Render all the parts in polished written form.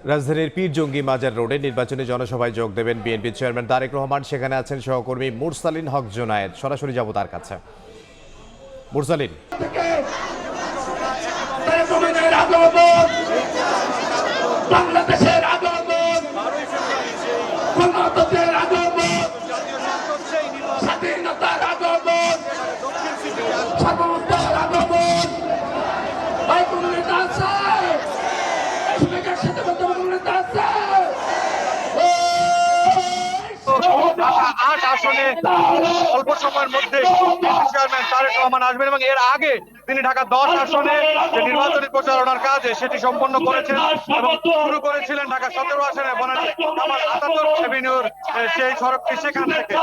রাজধানীর পীর জঙ্গি মাজার রোডে নির্বাচনী জনসভায় যোগ দেবেন বিএনপি চেয়ারম্যান তারেক রহমান। সেখানে আছেন সহকর্মী মুরসালিন হক জুনায়েদ। সরাসরি যাব তার কাছে। মুরসালিন, বাংলাদেশের আগমন, গণতন্ত্রের আগমন, স্বাধীনতার আগমন, সার্বভৌমত্বের আগমন। ভাই কোন নেতা আছে? স্পিকার সাথে কথা বলুন, নেতা আছে? ঢাকা ৮ আসনে অল্প সময়ের মধ্যে চেয়ারম্যান তারেক রহমান আসবেন এবং এর আগে তিনি ঢাকা ১০ আসনে যে নির্বাচনী প্রচারণার কাজ সেটি সম্পন্ন করেছেন এবং শুরু করেছিলেন ঢাকা ১৭ আসনে বনানী কামাল আতাতুর্ক এভিনিউর সেই সড়কটি সেখান থেকে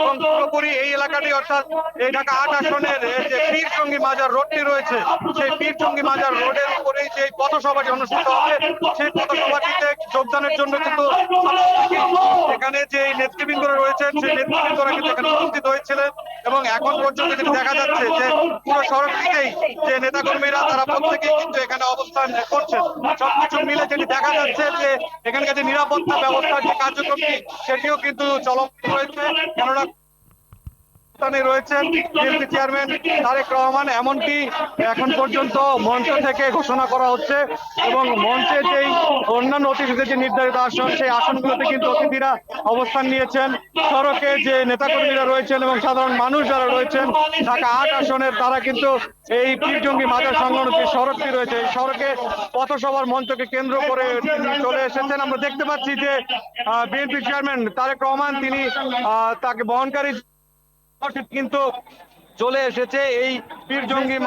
এবং পুরোপুরি এই এলাকাটি অর্থাৎ এই ঢাকা ৮ আসনের যে পীর জঙ্গি মাজার রোডটি রয়েছে সেই পীর জঙ্গি মাজার রোডের উপরেই যে পথসভাটি অনুষ্ঠিত হবে সেই পথসভাটিতে যোগদানের জন্য কিন্তু এখানে যে নেতৃবৃন্দরা রয়েছেন সেই নেতৃবৃন্দরা কিন্তু এখানে উপস্থিত হয়েছিলেন এবং এখন পর্যন্ত যেটি দেখা যাচ্ছে যে পুরো সড়কটিতেই যে নেতাকর্মীরা তারা প্রত্যেকেই কিন্তু এখানে অবস্থান করছেন। সবকিছু মিলে যেটি দেখা যাচ্ছে যে এখানকার যে নিরাপত্তা ব্যবস্থার যে কার্যক্রমটি সেটিও কিন্তু চলমান রয়েছে, কেননা রয়েছেন বিএনপি চেয়ারম্যান তারেক রহমান। এমনকি এখন পর্যন্ত মঞ্চ থেকে ঘোষণা করা হচ্ছে এবং মঞ্চে যেই অন্যান্য অতিথিদের যে নির্ধারিত আসন সেই আসনগুলোতে কিন্তু অতিথিরা অবস্থান নিয়েছেন। সড়কে যে নেতাকর্মীরা রয়েছেন এবং সাধারণ মানুষ যারা রয়েছেন ঢাকা ৮ আসনের তারা কিন্তু এই পীর জঙ্গি মাজার সংলগ্ন যে সড়কটি রয়েছে এই সড়কে পথসভার মঞ্চকে কেন্দ্র করে চলে এসেছেন। আমরা দেখতে পাচ্ছি যে বিএনপি চেয়ারম্যান তারেক রহমান তিনি তাকে বহনকারী কিন্তু চলে এসেছে এই পীর জঙ্গি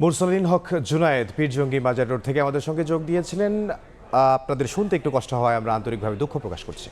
মুরসালিন হক জুনায়েদ পীর জঙ্গি মাজার রোড থেকে আমাদের সঙ্গে যোগ দিয়েছিলেন। আপনাদের শুনতে একটু কষ্ট হওয়ায় আমরা আন্তরিকভাবে দুঃখ প্রকাশ করছি।